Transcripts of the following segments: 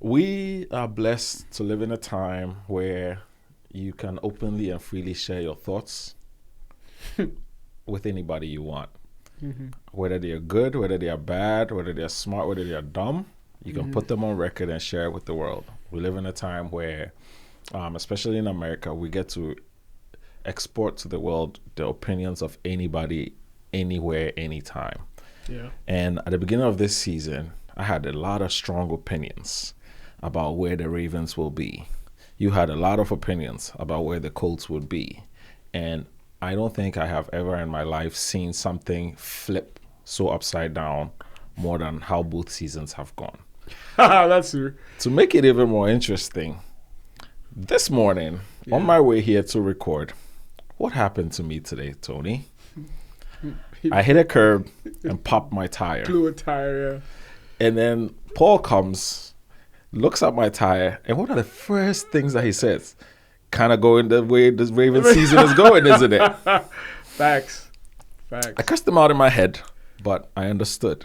We are blessed to live in a time where you can openly and freely share your thoughts with anybody you want. Mm-hmm. Whether they are good, whether they are bad, whether they are smart, whether they are dumb, you can put them on record and share it with the world. We live in a time where, especially in America, we get to export to the world the opinions of anybody, anywhere, anytime. Yeah. And at the beginning of this season, I had a lot of strong opinions about where the Ravens will be. You had a lot of opinions about where the Colts would be. And I don't think I have ever in my life seen something flip so upside down more than how both seasons have gone. That's true. To make it even more interesting, this morning, on my way here to record, what happened to me today, Tony? I hit a curb and popped my tire. Blew a tire, yeah. And then Paul comes, looks at my tire, and what are the first things that he says? Kind of going the way this Ravens season is going, isn't it? Facts. I cussed him out in my head, but I understood.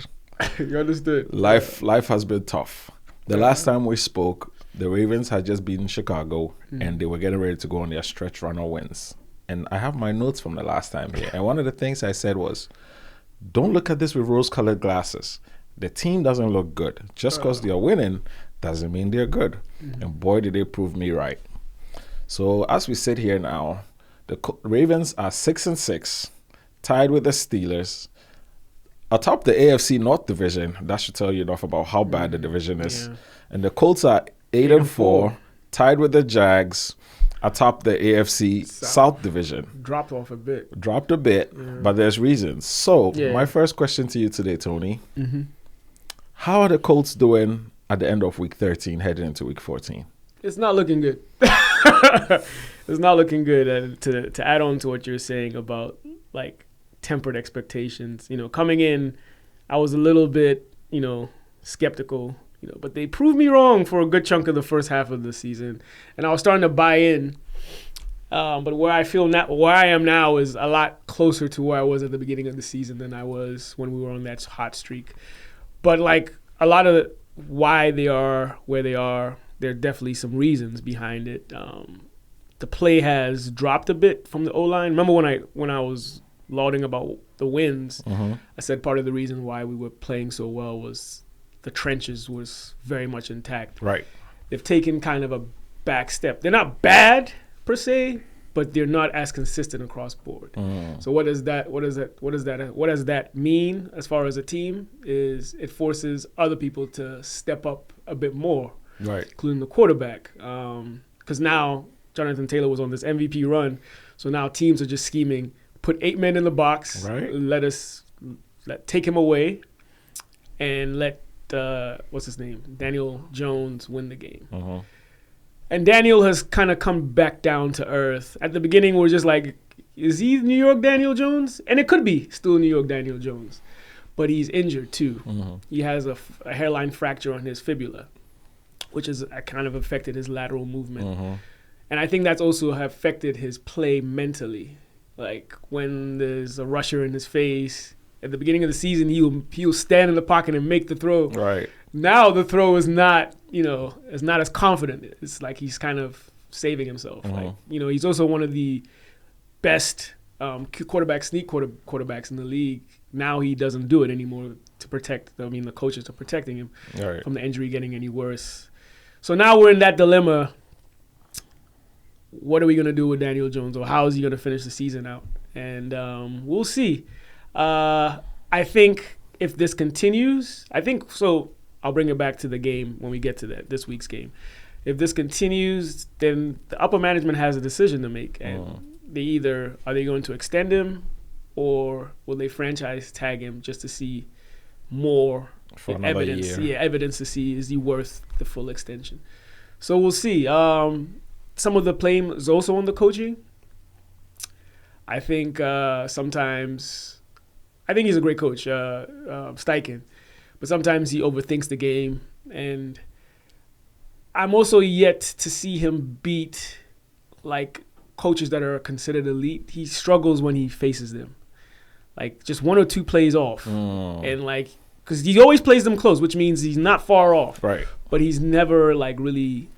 You understood? Life has been tough. The last time we spoke, the Ravens had just beaten Chicago, and they were getting ready to go on their stretch run of wins. And I have my notes from the last time here. And one of the things I said was, don't look at this with rose-colored glasses. The team doesn't look good. Just because they're winning doesn't mean they're good. And boy, did they prove me right. So as we sit here now, the Ravens are 6-6, tied with the Steelers. Atop the AFC North division, that should tell you enough about how bad the division is. Yeah. And the Colts are 8-4, tied with the Jags. Atop the AFC South division. Dropped a bit, but there's reasons. So, my first question to you today, Tony. How are the Colts doing at the end of week 13, heading into week 14? It's not looking good. It's not looking good. To add on to what you're saying about, like, tempered expectations. Coming in, I was a little bit, skeptical. But they proved me wrong for a good chunk of the first half of the season, and I was starting to buy in. But where I am now is a lot closer to where I was at the beginning of the season than I was when we were on that hot streak. But like a lot of why they are where they are, there are definitely some reasons behind it. The play has dropped a bit from the O-line. Remember when I was lauding about the wins, I said part of the reason why we were playing so well was the trenches was very much intact. Right. They've taken kind of a back step. They're not bad per se, but they're not as consistent across board. So what does that mean as far as a team? Is it forces other people to step up a bit more, right? Including the quarterback, because now Jonathan Taylor was on this MVP run, so now teams are just scheming: put 8 men in the box, right? Take him away, and let what's his name, Daniel Jones, win the game. And Daniel has kind of come back down to earth. At the beginning, we're just like, is he New York Daniel Jones? And it could be still New York Daniel Jones. But he's injured, too. He has a hairline fracture on his fibula, which has kind of affected his lateral movement. And I think that's also affected his play mentally. Like, when there's a rusher in his face, at the beginning of the season, he'll stand in the pocket and make the throw. Right. Now the throw is not, is not as confident. It's like he's kind of saving himself. Like, he's also one of the best sneak quarterbacks in the league. Now he doesn't do it anymore to protect. The coaches are protecting him from the injury getting any worse. So now we're in that dilemma. What are we going to do with Daniel Jones, or how is he going to finish the season out? And we'll see. I think if this continues, I'll bring it back to the game when we get to this week's game. If this continues, then the upper management has a decision to make. And are they going to extend him, or will they franchise tag him just to see more evidence? Year. Yeah, evidence to see is he worth the full extension. So we'll see. Some of the blame is also on the coaching. I think sometimes... I think he's a great coach, Steichen, but sometimes he overthinks the game, and I'm also yet to see him beat like coaches that are considered elite. He struggles when he faces them, like just one or two plays off, and like because he always plays them close, which means he's not far off. Right. But he's never like really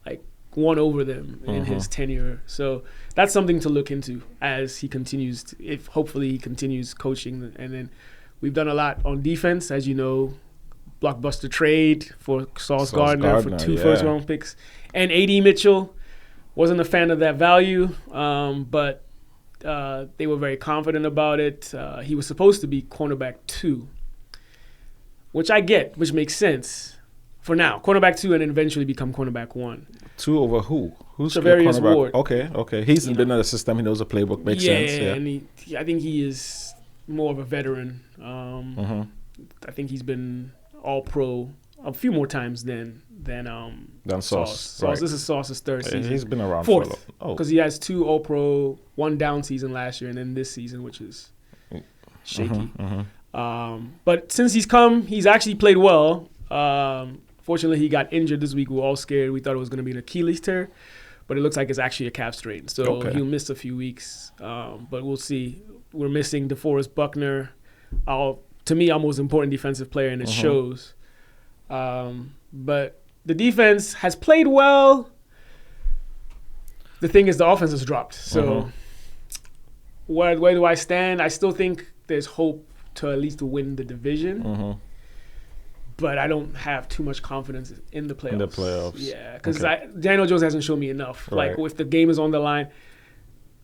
like won over them in his tenure. So that's something to look into as he continues to, if hopefully he continues coaching. And then we've done a lot on defense, as you know, blockbuster trade for Sauce Gardner for 2 first-round picks. And A.D. Mitchell, wasn't a fan of that value, but they were very confident about it. He was supposed to be cornerback 2, which I get, which makes sense for now. Cornerback 2 and then eventually become cornerback 1. 2 over who? Who's Tavarius Ward. Okay. He's been in the system. He knows the playbook. Makes sense. Yeah, and I think he is more of a veteran. I think he's been All-Pro a few more times than Sauce. Right. This is Sauce's third season. He's been around fourth, because he has 2 All-Pro, 1 down season last year, and then this season, which is shaky. But since he's come, he's actually played well. Fortunately, he got injured this week. We were all scared. We thought it was going to be an Achilles tear, but it looks like it's actually a calf strain. So he'll miss a few weeks. But we'll see. We're missing DeForest Buckner, to me, our most important defensive player, and it shows. But the defense has played well. The thing is, the offense has dropped. So where do I stand? I still think there's hope to at least win the division. But I don't have too much confidence in the playoffs. Yeah, because Daniel Jones hasn't shown me enough. Right. Like, if the game is on the line,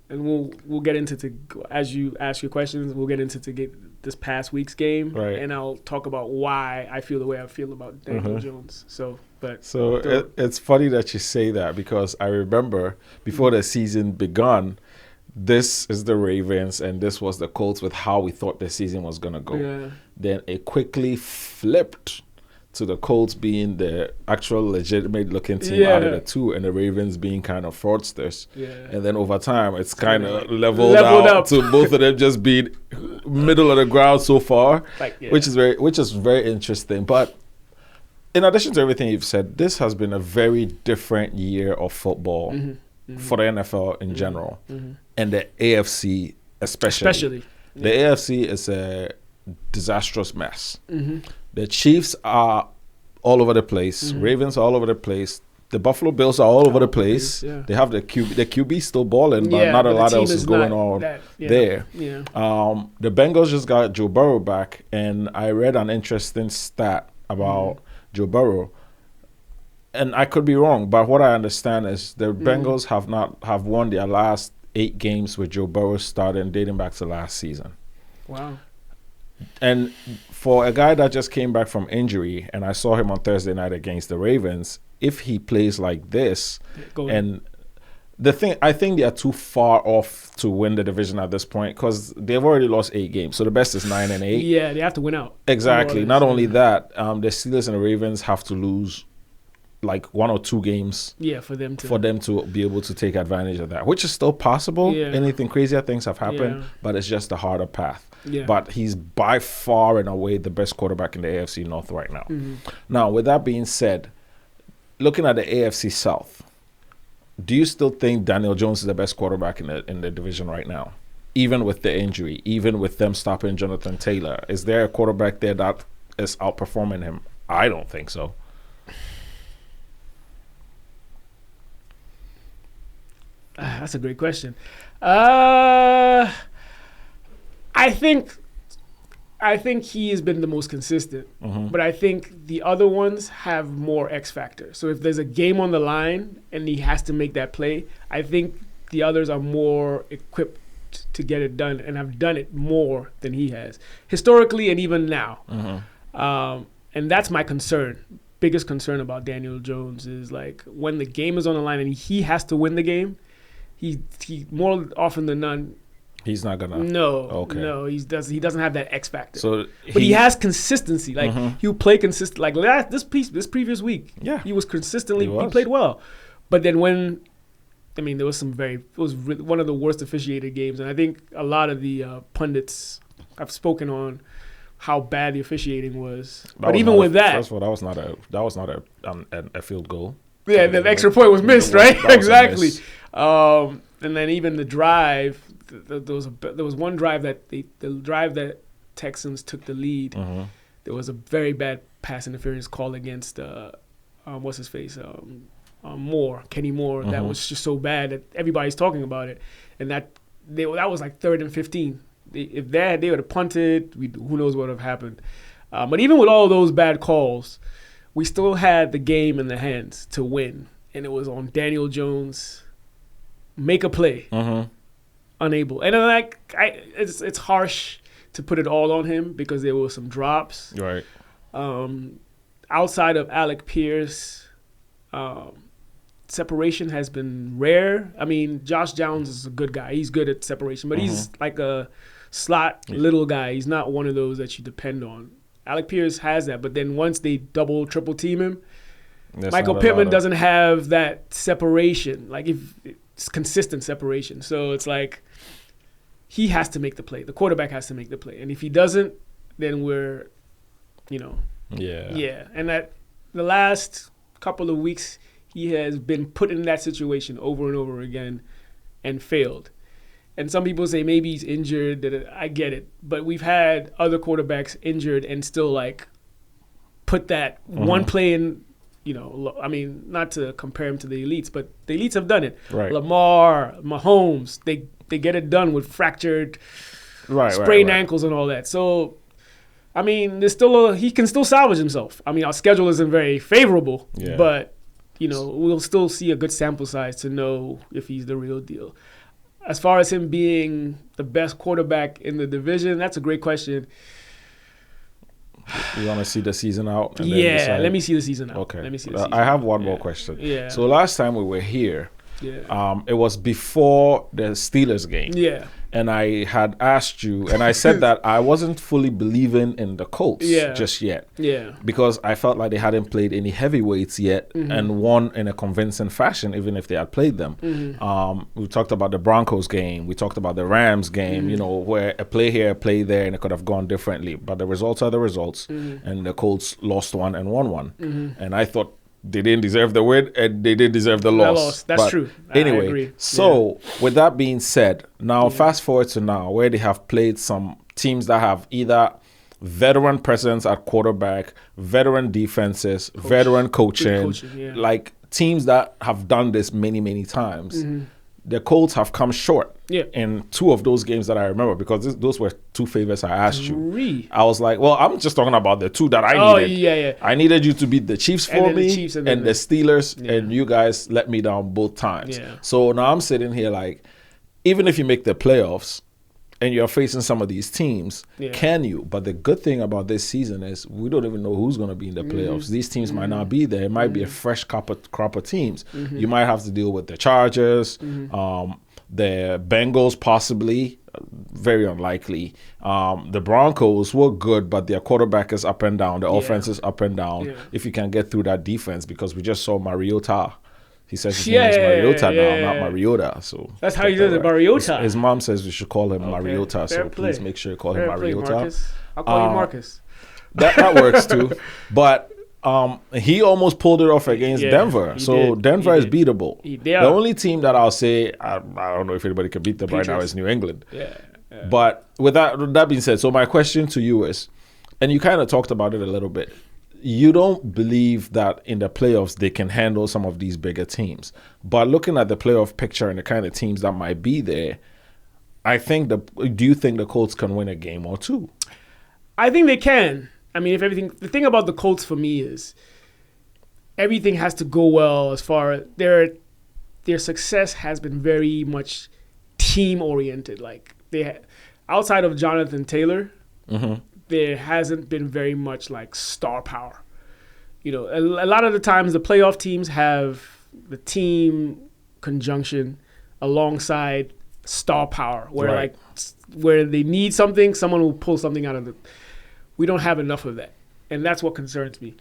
and we'll get into as you ask your questions, we'll get into this past week's game, and I'll talk about why I feel the way I feel about Daniel Jones. So it's funny that you say that, because I remember before the season begun, this is the Ravens and this was the Colts with how we thought the season was going to go. Yeah. Then it quickly flipped to the Colts being the actual legitimate looking team out of the two, and the Ravens being kind of fraudsters. Yeah. And then over time, it's kind of leveled out to both of them just being middle of the ground so far, which is very interesting. But in addition to everything you've said, this has been a very different year of football for the NFL in general, and the AFC especially. The AFC is a disastrous mess. The Chiefs are all over the place. Ravens are all over the place. The Buffalo Bills are all over the place. They have the QB still balling, but not a lot else is going on there. Yeah. The Bengals just got Joe Burrow back, and I read an interesting stat about Joe Burrow, and I could be wrong, but what I understand is the Bengals have won their last 8 games with Joe Burrow starting, dating back to last season. Wow. And for a guy that just came back from injury, and I saw him on Thursday night against the Ravens, if he plays like this, and I think they are too far off to win the division at this point, because they've already lost 8 games. So the best is 9-8. Yeah, they have to win out. Exactly. Not only that, the Steelers and the Ravens have to lose like 1 or 2 games for them to be able to take advantage of that, which is still possible. Anything crazier things have happened, but it's just a harder path. But he's by far and away the best quarterback in the AFC North right now. Now, with that being said, looking at the AFC South, do you still think Daniel Jones is the best quarterback in the division right now, even with the injury, even with them stopping Jonathan Taylor? Is there a quarterback there that is outperforming him? I don't think so. That's a great question. I think he has been the most consistent, but I think the other ones have more X factor. So if there's a game on the line and he has to make that play, I think the others are more equipped to get it done and have done it more than he has historically and even now. And that's my concern. Biggest concern about Daniel Jones is, like, when the game is on the line and he has to win the game, he more often than none, he's not gonna. No, he doesn't have that X factor. So, but he has consistency. Like he'll play consistent. Like this previous week, he was consistently. He played well, but then there was it was one of the worst officiated games, and I think a lot of the pundits have spoken on how bad the officiating was. But even with that, first of all, that was not a field goal. Yeah, the extra point was missed, right? Exactly. And then even the drive. There was one drive that the drive that Texans took the lead. there was a very bad pass interference call against what's his face, Kenny Moore. That was just so bad that everybody's talking about it, and that was like 3rd and 15. If they would have punted, who knows what would have happened. But even with all those bad calls, we still had the game in the hands to win, and it was on Daniel Jones. Make a play, unable, and then it's harsh to put it all on him because there were some drops. Right. Outside of Alec Pierce, separation has been rare. I mean, Josh Downs is a good guy. He's good at separation, but he's like a slot little guy. He's not one of those that you depend on. Alec Pierce has that, but then once they double, triple team him, Michael Pittman doesn't have that separation. Like it's consistent separation. So it's like he has to make the play. The quarterback has to make the play. And if he doesn't, then we're, Yeah. And that the last couple of weeks, he has been put in that situation over and over again and failed. And some people say maybe he's injured. I get it. But we've had other quarterbacks injured and still, like, put that one play in, I mean, not to compare him to the elites, but the elites have done it. Right. Lamar, Mahomes, they get it done with fractured, sprained ankles and all that. So, I mean, he can still salvage himself. I mean, our schedule isn't very favorable, but, we'll still see a good sample size to know if he's the real deal. As far as him being the best quarterback in the division, that's a great question. You want to see the season out? And then decide? Let me see the season out. Okay. Let me see the season I have one out. more question. Yeah. So last time we were here, it was before the Steelers game. Yeah. And I had asked you, and I said that I wasn't fully believing in the Colts just yet. Yeah. Because I felt like they hadn't played any heavyweights yet and won in a convincing fashion, even if they had played them. We talked about the Broncos game. We talked about the Rams game, where a play here, a play there, and it could have gone differently. But the results are the results. And the Colts lost one and won one. And I thought, they didn't deserve the win, and they did deserve the loss. That's true. Anyway, I agree. So with that being said, now fast forward to now, where they have played some teams that have either veteran presence at quarterback, veteran defenses, veteran coaching, like teams that have done this many, many times. The Colts have come short in 2 of those games that I remember, because those were 2 favors I asked you. I was like, well, I'm just talking about the 2 that I needed. I needed you to beat the Chiefs for me and the Steelers, and you guys let me down both times. So now I'm sitting here like, even if you make the playoffs and you're facing some of these teams, can you? But the good thing about this season is we don't even know who's going to be in the playoffs. These teams might not be there. It might be a fresh crop of teams. You might have to deal with the Chargers, the Bengals possibly, very unlikely. The Broncos were good, but their quarterback is up and down. The offense is up and down. If you can get through that defense, because we just saw Mariota. He says his name is Mariota now, not Mariota. So that's how he does it, Mariota. His mom says we should call him Mariota, so please make sure you call him Mariota. Marcus. I'll call you Marcus. That works too. But he almost pulled it off against Denver. So Denver is beatable. The only team that I'll say, I don't know if anybody can beat them right now, is New England. But with that being said, so my question to you is, and you kind of talked about it a little bit, you don't believe that in the playoffs they can handle some of these bigger teams. But looking at the playoff picture and the kind of teams that might be there, do you think the Colts can win a game or 2? I think they can. I mean, the thing about the Colts for me is everything has to go well as far as their success has been very much team oriented. Like outside of Jonathan Taylor, there hasn't been very much like star power. A lot of the times the playoff teams have the team conjunction alongside star power, where where they need something, someone will pull something out of it. We don't have enough of that, and that's what concerns me.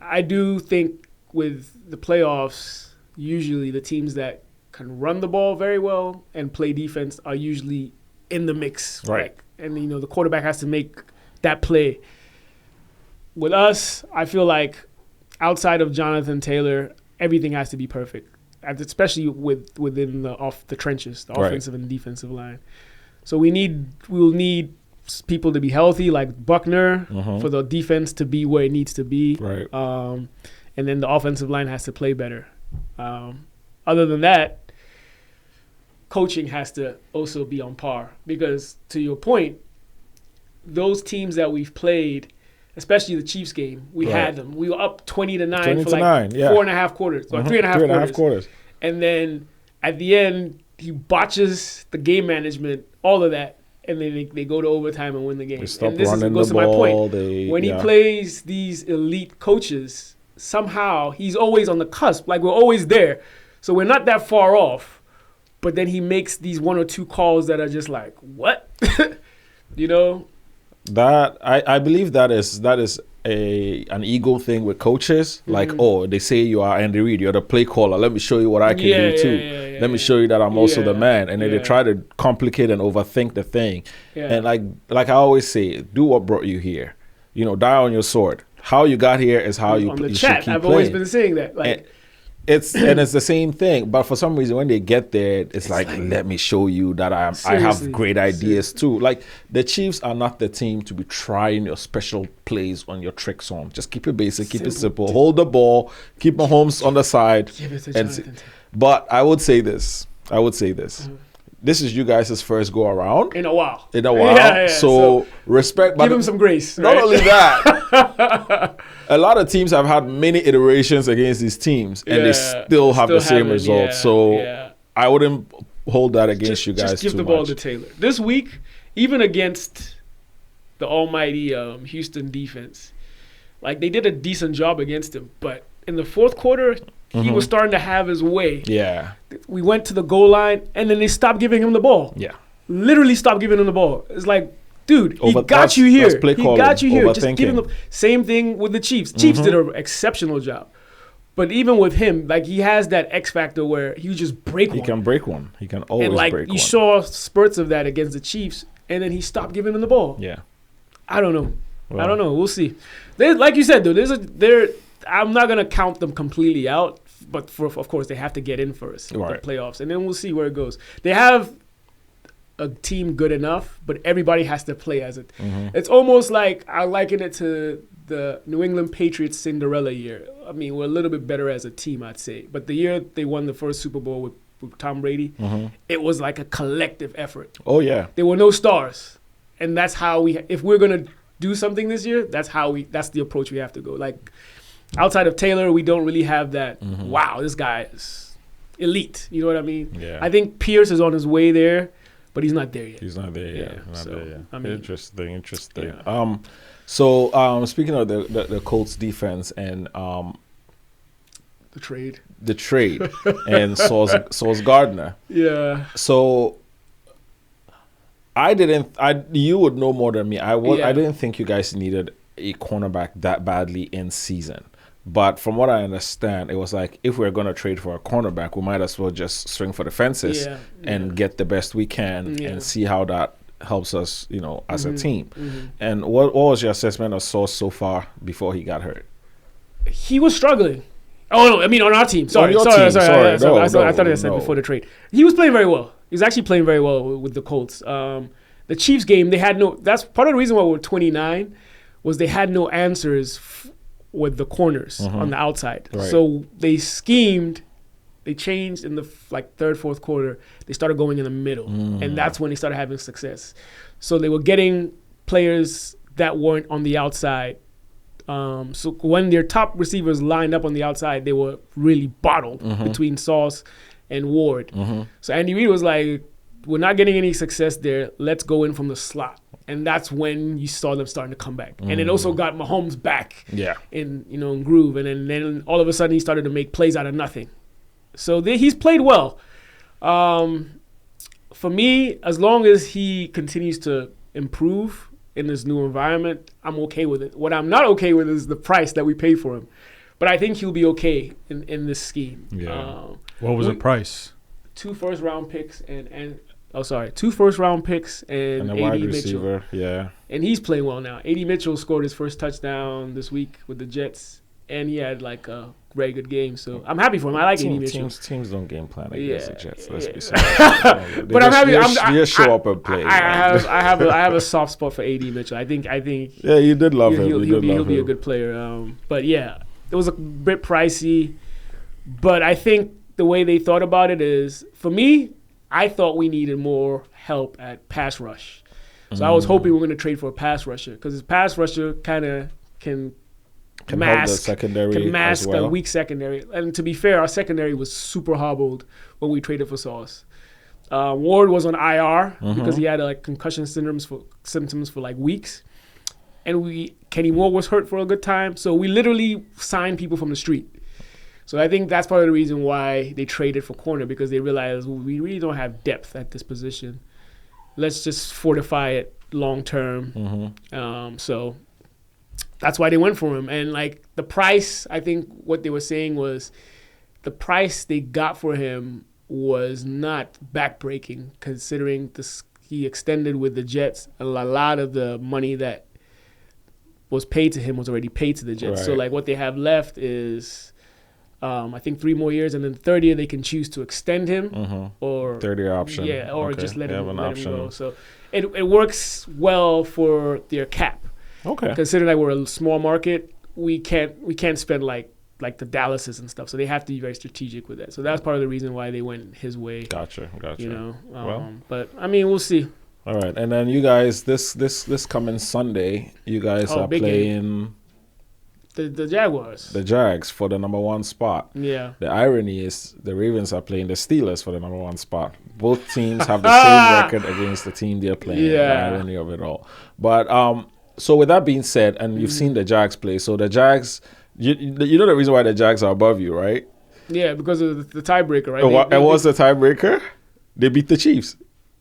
I do think with the playoffs, usually the teams that can run the ball very well and play defense are usually in the mix. Right. And the quarterback has to make that play. With us, I feel like outside of Jonathan Taylor, everything has to be perfect, especially within the trenches, the offensive and defensive line. So we'll need people to be healthy, like Buckner, for the defense to be where it needs to be. Right. And then the offensive line has to play better. Other than that, coaching has to also be on par because, to your point, those teams that we've played, especially the Chiefs game, we had them. We were up 20-9 for like 4.5 quarters, or 3.5 quarters. And then at the end, he botches the game management, all of that, and then they go to overtime and win the game. They stop and this running goes the to my ball. point. When he plays these elite coaches, somehow he's always on the cusp. Like, we're always there. So we're not that far off. But then he makes these 1 or 2 calls that are just like, what? You know? That I believe that is an ego thing with coaches. Like, oh, they say you are Andy Reid, you're the play caller. Let me show you what I can do too. Let me show you that I'm also the man. And then they try to complicate and overthink the thing. And like I always say, do what brought you here. You know, die on your sword. How you got here is how you on the you chat. I've always been saying that. Like, it's the same thing, but for some reason when they get there, it's like let me show you that I have great ideas too. Like, the Chiefs are not the team to be trying your special plays on your trick song. Just keep it basic, keep it simple. Hold the ball, keep Mahomes on the side. But I would say this. This is you guys' first go around. In a while. So respect. Give him some grace. Not only that, a lot of teams have had many iterations against these teams, and they still have the same results. So I wouldn't hold that against you guys too much. Just give the ball to Taylor. This week, even against the almighty Houston defense, like, they did a decent job against him. But in the fourth quarter, he was starting to have his way. Yeah. We went to the goal line, and then they stopped giving him the ball. Yeah. Literally stopped giving him the ball. It's like, dude, he got you here. He got you here. Just give him the same thing with the Chiefs. Chiefs did an exceptional job. But even with him, like, he has that X factor where he just break one. He can break one. He can always break one. You saw spurts of that against the Chiefs, and then he stopped giving him the ball. Yeah. I don't know. Well, I don't know. We'll see. Like you said, though, I'm not going to count them completely out. But of course, they have to get in first, the playoffs, and then we'll see where it goes. They have a team good enough, but everybody has to play as it. It's almost like I liken it to the New England Patriots Cinderella year. I mean, we're a little bit better as a team, I'd say. But the year they won the first Super Bowl with Tom Brady, it was like a collective effort. Oh, yeah. There were no stars. And that's how if we're going to do something this year, that's the approach we have to go. Like, outside of Taylor, we don't really have that, wow, this guy is elite. You know what I mean? Yeah. I think Pierce is on his way there, but he's not there yet. He's not there yet. I mean, interesting. Yeah. So speaking of the Colts defense and the trade and Sauce Gardner. Yeah. So you would know more than me. I didn't think you guys needed a cornerback that badly in season. But from what I understand, it was like, if we're going to trade for a cornerback, we might as well just swing for the fences and get the best we can and see how that helps us, as a team. And what was your assessment of Sauce so far before he got hurt? He was struggling. Oh, no, I mean on our team. Sorry. I thought I said before the trade. He was playing very well. He was actually playing very well with the Colts. The Chiefs game, they had that's part of the reason why we're 29 was they had no answers with the corners on the outside. Right. So they schemed, they changed in the third, fourth quarter. They started going in the middle, and that's when they started having success. So they were getting players that weren't on the outside. So when their top receivers lined up on the outside, they were really bottled between Sauce and Ward. So Andy Reid was like, we're not getting any success there. Let's go in from the slot. And that's when you saw them starting to come back. And it also got Mahomes back in groove. And then all of a sudden he started to make plays out of nothing. So he's played well. For me, as long as he continues to improve in this new environment, I'm okay with it. What I'm not okay with is the price that we paid for him. But I think he'll be okay in this scheme. Yeah. What was the price? 2 first-round picks and 2 first-round picks and a A.D. wide Mitchell. receiver, yeah. And he's playing well now. A.D. Mitchell scored his first touchdown this week with the Jets, and he had like a very good game. So I'm happy for him. I like AD Mitchell. Teams don't game plan against the Jets. Let's be Yeah. serious. But I'm happy. They just show up and play. I have a soft spot for AD Mitchell. I think. Yeah, you did love him. He'll be a good player. But yeah, it was a bit pricey. But I think the way they thought about it is, for me, I thought we needed more help at pass rush. So I was hoping we were going to trade for a pass rusher, because his pass rusher kind of can mask a weak secondary. And to be fair, our secondary was super hobbled when we traded for Sauce. Ward was on IR because he had concussion symptoms for like weeks. And Kenny Moore was hurt for a good time. So we literally signed people from the street. So I think that's part of the reason why they traded for corner, because they realized we really don't have depth at this position. Let's just fortify it long term. So that's why they went for him. And like the price, I think what they were saying was the price they got for him was not backbreaking, considering he extended with the Jets. A lot of the money that was paid to him was already paid to the Jets. Right. So like what they have left is I think 3 more years, and then third year they can choose to extend him or 30-year option. Yeah, or just let him go. So it works well for their cap. Okay. Considering that we're a small market, we can't spend like the Dallases and stuff. So they have to be very strategic with that. So that's part of the reason why they went his way. Gotcha. You know, but I mean, we'll see. All right, and then you guys, this coming Sunday, you guys are playing the Jaguars. The Jags for the number 1 spot. Yeah. The irony is the Ravens are playing the Steelers for the number 1 spot. Both teams have the same record against the team they're playing. Yeah. The irony of it all. But so with that being said, and you've seen the Jags play, so the Jags, you know the reason why the Jags are above you, right? Yeah, because of the tiebreaker, right? What was the tiebreaker? They beat the Chiefs.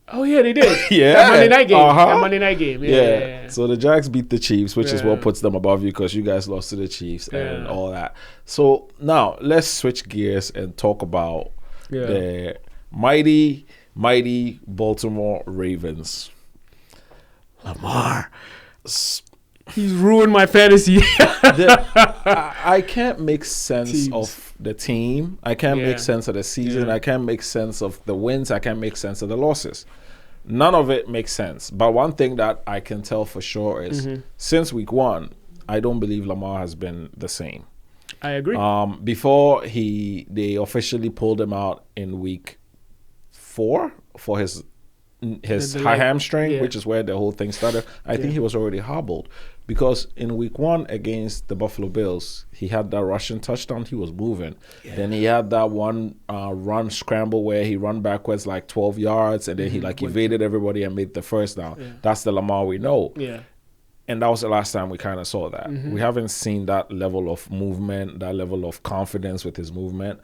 Oh, yeah, they did. Yeah. That Monday night game. Yeah. So the Jags beat the Chiefs, which is what puts them above you, because you guys lost to the Chiefs and all that. So now let's switch gears and talk about the mighty, mighty Baltimore Ravens. Lamar. He's ruined my fantasy. I can't make sense of the team. I can't make sense of the season. I can't make sense of the wins. I can't make sense of the losses. None of it makes sense. But one thing that I can tell for sure is since week 1, I don't believe Lamar has been the same. I agree. Before they officially pulled him out in week 4 for his high hamstring, which is where the whole thing started. I think he was already hobbled, because in week 1 against the Buffalo Bills, he had that rushing touchdown. He was moving. Then he had that one run scramble where he run backwards like 12 yards, and then he evaded everybody and made the first down. That's the Lamar we know. And that was the last time we kind of saw that. We haven't seen that level of movement, that level of confidence with his movement.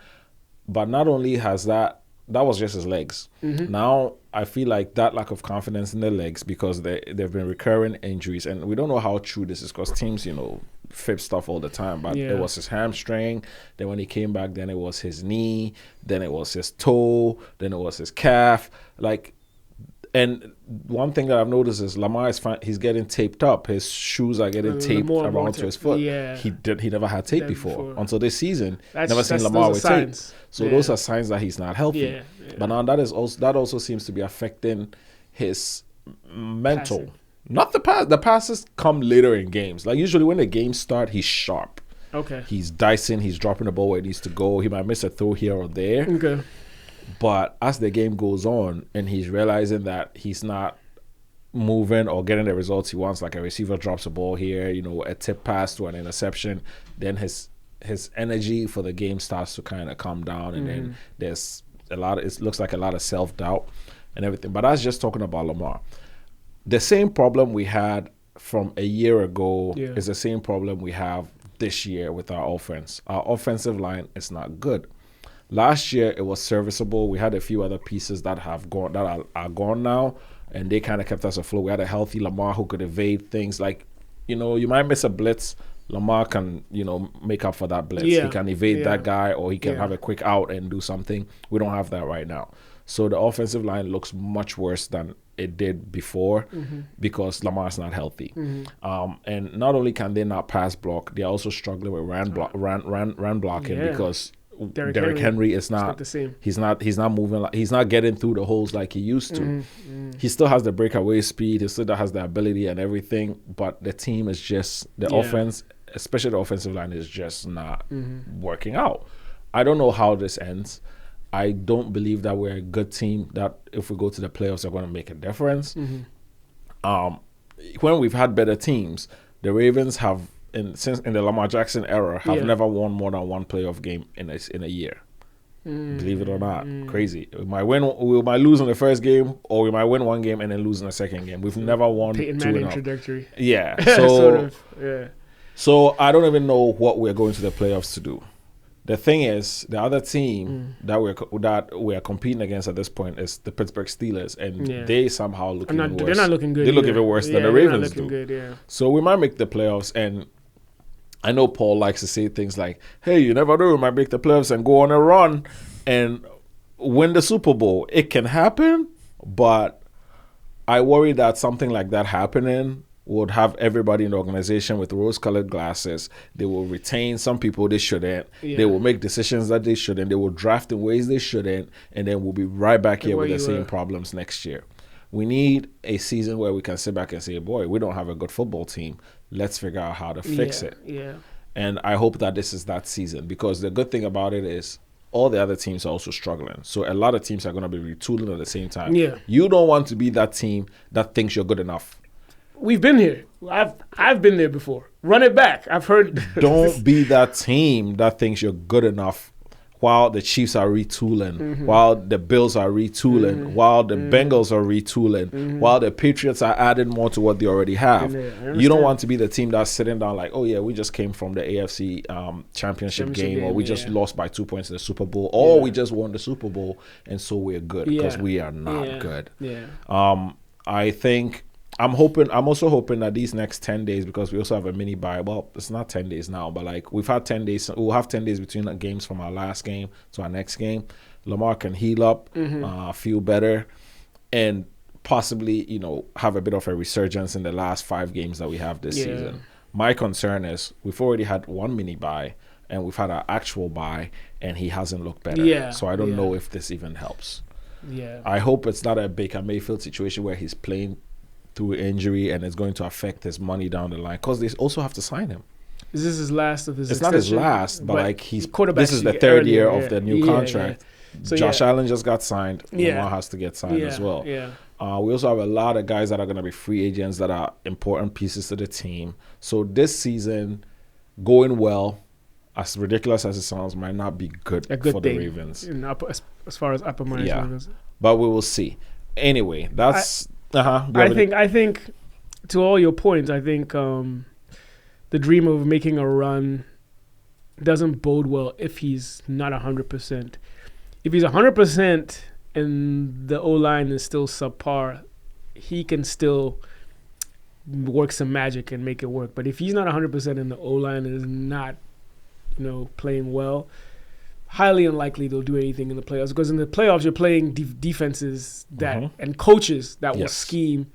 But not only has that was just his legs. Now I feel like that lack of confidence in the legs, because they've been recurring injuries, and we don't know how true this is, because teams, fib stuff all the time. But it was his hamstring. Then when he came back, then it was his knee. Then it was his toe. Then it was his calf. And one thing that I've noticed is Lamar he's getting taped up. His shoes are getting taped around to his foot. Yeah. He never had tape before. Until this season. Never seen Lamar with tape. So those are signs that he's not healthy. But now that also seems to be affecting his mental. Passing. Not the pass. The passes come later in games. Like usually when the games start, he's sharp. Okay. He's dicing. He's dropping the ball where it needs to go. He might miss a throw here or there. Okay. But as the game goes on and he's realizing that he's not moving or getting the results he wants, like a receiver drops a ball here, a tip pass to an interception, then his energy for the game starts to kind of come down, and then there's it looks like a lot of self-doubt and everything. But that's just talking about Lamar. The same problem we had from a year ago is the same problem we have this year with our offense. Our offensive line is not good. Last year it was serviceable. We had a few other pieces that have gone are gone now, and they kind of kept us afloat. We had a healthy Lamar who could evade things. Like, you might miss a blitz. Lamar can, make up for that blitz. He can evade that guy, or he can have a quick out and do something. We don't have that right now. So the offensive line looks much worse than it did before because Lamar's not healthy. And not only can they not pass block, they're also struggling with run blocking because Derrick Henry is not the same. He's not moving. He's not getting through the holes like he used to. He still has the breakaway speed. He still has the ability and everything. But the team is just offense, especially the offensive line, is just not working out. I don't know how this ends. I don't believe that we're a good team that if we go to the playoffs are going to make a difference. When we've had better teams, the Ravens have since in the Lamar Jackson era have never won more than one playoff game in a year. Believe it or not, crazy. We might lose in the first game, or we might win one game and then lose in the second game. We've never won Peyton two Manning trajectory. Yeah, so So I don't even know what we're going to the playoffs to do. The thing is, the other team that we're competing against at this point is the Pittsburgh Steelers, and they somehow look even worse. They're not looking good. They look even worse than the Ravens do. Good, So we might make the playoffs, and I know Paul likes to say things like, "Hey, you never know, we might make the playoffs and go on a run and win the Super Bowl." It can happen, but I worry that something like that happening would have everybody in the organization with rose-colored glasses. They will retain some people they shouldn't. Yeah. They will make decisions that they shouldn't. They will draft in ways they shouldn't, and then we'll be right back here with the same problems next year. We need a season where we can sit back and say, boy, we don't have a good football team. Let's figure out how to fix it. Yeah. And I hope that this is that season, because the good thing about it is all the other teams are also struggling. So a lot of teams are going to be retooling at the same time. Yeah. You don't want to be that team that thinks you're good enough. We've been here. I've been there before. Run it back. I've heard. Don't be that team that thinks you're good enough while the Chiefs are retooling, while the Bills are retooling, while the Bengals are retooling, while the Patriots are adding more to what they already have. You don't want to be the team that's sitting down like, oh yeah, we just came from the AFC championship game, or we just lost by 2 points in the Super Bowl, or we just won the Super Bowl, and so we're good, because we are not good. I think I'm also hoping that these next 10 days, because we also have a mini bye. Well, it's not 10 days now, but like we've had 10 days. We'll have 10 days between the games from our last game to our next game. Lamar can heal up, feel better, and possibly, have a bit of a resurgence in the last 5 games that we have this season. My concern is we've already had one mini bye, and we've had our actual bye, and he hasn't looked better. So I don't know if this even helps. I hope it's not a Baker Mayfield situation where he's playing through injury and it's going to affect his money down the line, because they also have to sign him. Is this his last of his It's extension? not his last, but like this is the third earlier, year of the new contract. So Josh Allen just got signed. Lamar has to get signed as well. We also have a lot of guys that are going to be free agents that are important pieces to the team. So this season, going well, as ridiculous as it sounds, might not be good for the Ravens. As far as upper minds, but we will see. Anyway, that's... I think to all your points, I think the dream of making a run doesn't bode well if he's not 100%. If he's 100% and the O-line is still subpar, he can still work some magic and make it work. But if he's not 100% and the O-line is not, playing well, highly unlikely they'll do anything in the playoffs, because in the playoffs you're playing defenses that and coaches that will scheme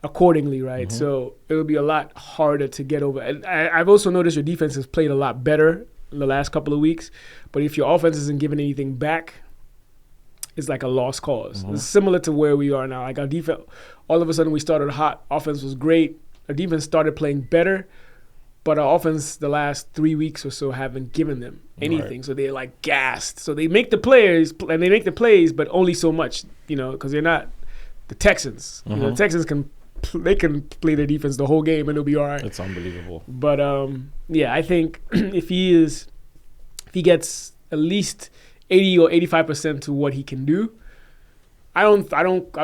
accordingly, right? So it'll be a lot harder to get over. And I've also noticed your defense has played a lot better in the last couple of weeks, but if your offense isn't giving anything back, it's like a lost cause. It's similar to where we are now. Like our defense, all of a sudden we started hot. Offense was great. Our defense started playing better, but our offense the last 3 weeks or so haven't given them anything. So they're like gassed. So they make the plays but only so much, because they're not the Texans. The Texans can play their defense the whole game and it'll be all right. It's unbelievable. But I think if he gets at least 80 or 85% to what he can do, I don't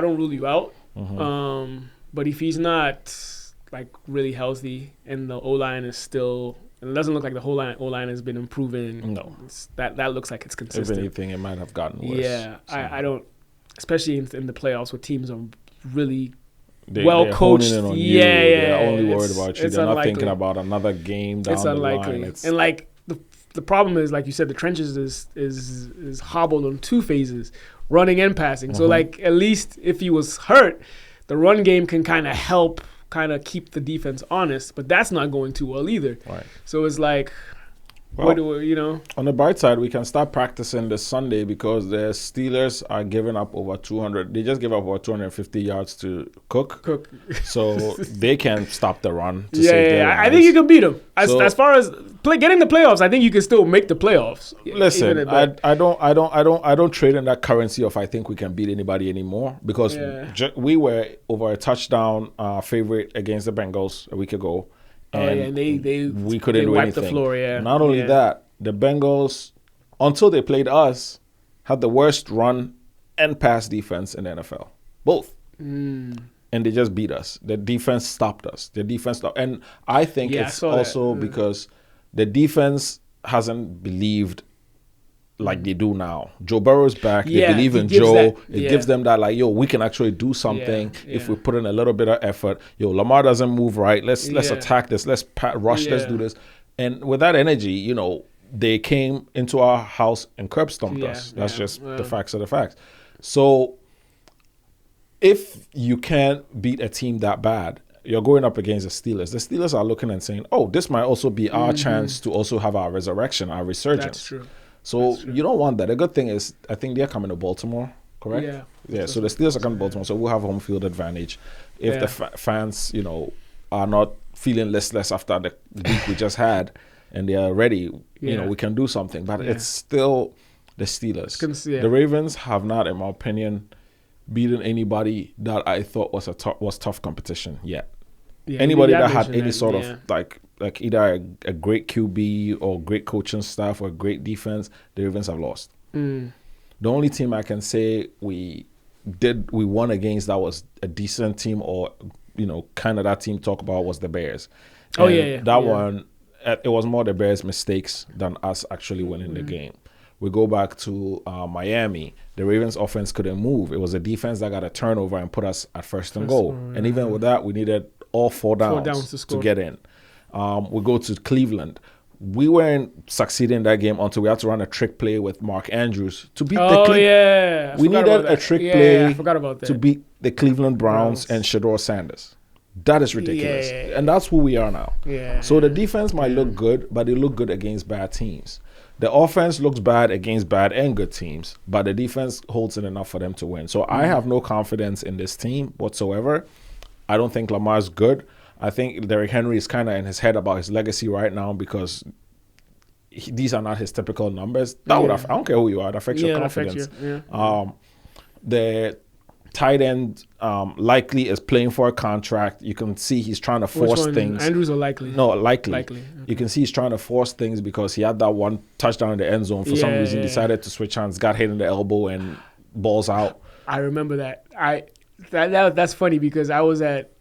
rule you out. But if he's not like really healthy and the O-line is still, and it doesn't look like the whole O-line has been improving. No, that looks like it's consistent. If anything, it might have gotten worse. Yeah, so. I don't, especially in the playoffs where teams are really well coached. They're only worried about you. They're not thinking about another game down the line. And like the problem is, like you said, the trenches is hobbled on 2 phases, running and passing. So like at least if he was hurt, the run game can kind of help kind of keep the defense honest, but that's not going too well either. Right. So it's like, Well, what do we, you know? On the bright side, we can start practicing this Sunday because the Steelers are giving up over 200. They just give up over 250 yards to Cook. So they can stop the run to save their lives. I think you can beat them. As So- far as getting the playoffs, I think you can still make the playoffs. Listen, Even at I don't trade in that currency of I think we can beat anybody anymore because Yeah. we were over a touchdown favorite against the Bengals a week ago. And we couldn't they do wiped anything. the floor, yeah. Not only Yeah. that, the Bengals, until they played us, had the worst run and pass defense in the NFL. Both. And they just beat us. The defense stopped us. The defense stopped. And I think Yeah, I it's saw that. also because the defense hasn't believed like they do now. Joe Burrow's back. Yeah, they believe he in gives Joe. that- It yeah. gives them that like, yo, we can actually do something if yeah. we put in a little bit of effort. Yo, Lamar doesn't move right. Let's Yeah. attack this. Let's rush. Let's Yeah. do this. And with that energy, you know, they came into our house and curb stomped Yeah, us. That's yeah, just yeah. the facts of the facts. So if you can't beat a team that bad, you're going up against the Steelers. The Steelers are looking and saying, oh, this might also be our chance to also have our resurrection, our resurgence. That's true. So you don't want that. The good thing is, I think they're coming to Baltimore, correct? Yeah. Yeah. So the Steelers are coming to Baltimore, so we'll have home field advantage. If Yeah. the fans, you know, are not feeling listless after the week we just had, and they are ready, you know, Yeah. we can do something. But Yeah. it's still the Steelers. Yeah. The Ravens have not, in my opinion, beaten anybody that I thought was tough competition yet. Yeah, Anybody you that had mentioned any that, sort yeah. of like either a great QB or great coaching staff or great defense, the Ravens have lost. Mm. The only team I can say we won against that was a decent team, or you know, kind of that team talk about, was the Bears. Oh, And yeah. that one, it was more the Bears' mistakes than us actually winning the game. We go back to Miami. The Ravens' offense couldn't move. It was the defense that got a turnover and put us at first and goal. And even with that, we needed all four downs to to score. get in. We go to Cleveland. We weren't succeeding in that game until we had to run a trick play with Mark Andrews to beat the Oh, yeah. I We forgot needed about a that. trick Yeah, play I forgot about that. to beat the Cleveland Browns and Shedeur Sanders. That is ridiculous. Yeah. And that's who we are now. Yeah. So the defense might look good, but they look good against bad teams. The offense looks bad against bad and good teams, but the defense holds it enough for them to win. So I have no confidence in this team whatsoever. I don't think Lamar's good. I think Derrick Henry is kind of in his head about his legacy right now because these are not his typical numbers. That would I don't care who you are, it affects your it affects confidence. you, yeah. The tight end likely is playing for a contract. You can see he's trying to Which force one? things. Andrews or Likely? No, likely. Likely. You can see he's trying to force things because he had that one touchdown in the end zone. For some reason, Yeah. decided to switch hands, got hit in the elbow, and balls out. I remember that. That's funny because I was at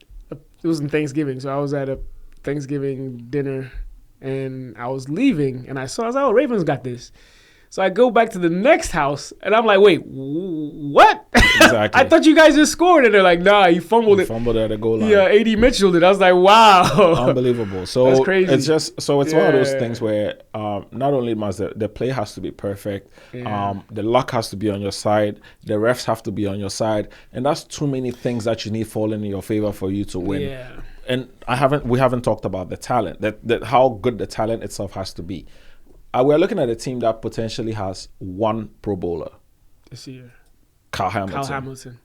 it was in Thanksgiving, so I was at a Thanksgiving dinner, and I was leaving, and I was like, "Oh, Ravens got this." So I go back to the next house, and I'm like, "Wait, what? Exactly. I thought you guys just scored." And they're like, "Nah, you fumbled He it." fumbled at the goal line. Yeah, AD Mitchell did. I was like, "Wow." Unbelievable. So That's crazy. it's just it's one of those Yeah. things where not only must the play has to be perfect, Yeah. the luck has to be on your side, the refs have to be on your side, and that's too many things that you need falling in your favor for you to win. Yeah. And we haven't talked about the talent, that how good the talent itself has to be. We're looking at a team that potentially has one Pro Bowler, This year, Kyle Hamilton. Kyle Hamilton.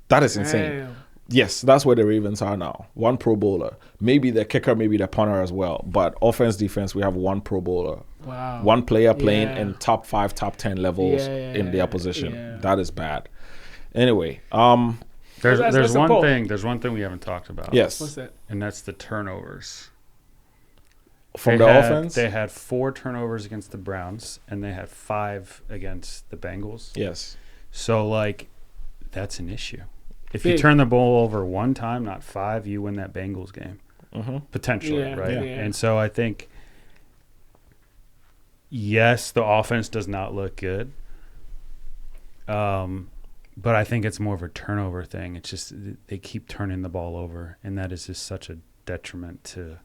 That is insane. Damn. Yes, that's where the Ravens are now. One Pro Bowler. Maybe the kicker, maybe the punter as well. But offense, defense, we have one Pro Bowler. Wow. One player playing Yeah. in top 5, top 10 levels Yeah, in their position. yeah. That is bad. Anyway, There's That's a one poll. thing. There's one thing we haven't talked about. yes, What's that? and that's the turnovers. from They the had- offense. They had 4 turnovers against the Browns, and they had 5 against the Bengals. Yes. So, like, that's an issue. If Big. you turn the ball over one time, not 5, you win that Bengals game. Mm-hmm. Potentially, Yeah, right? yeah. And so I think, yes, the offense does not look good. But I think it's more of a turnover thing. It's just they keep turning the ball over, and that is just such a detriment to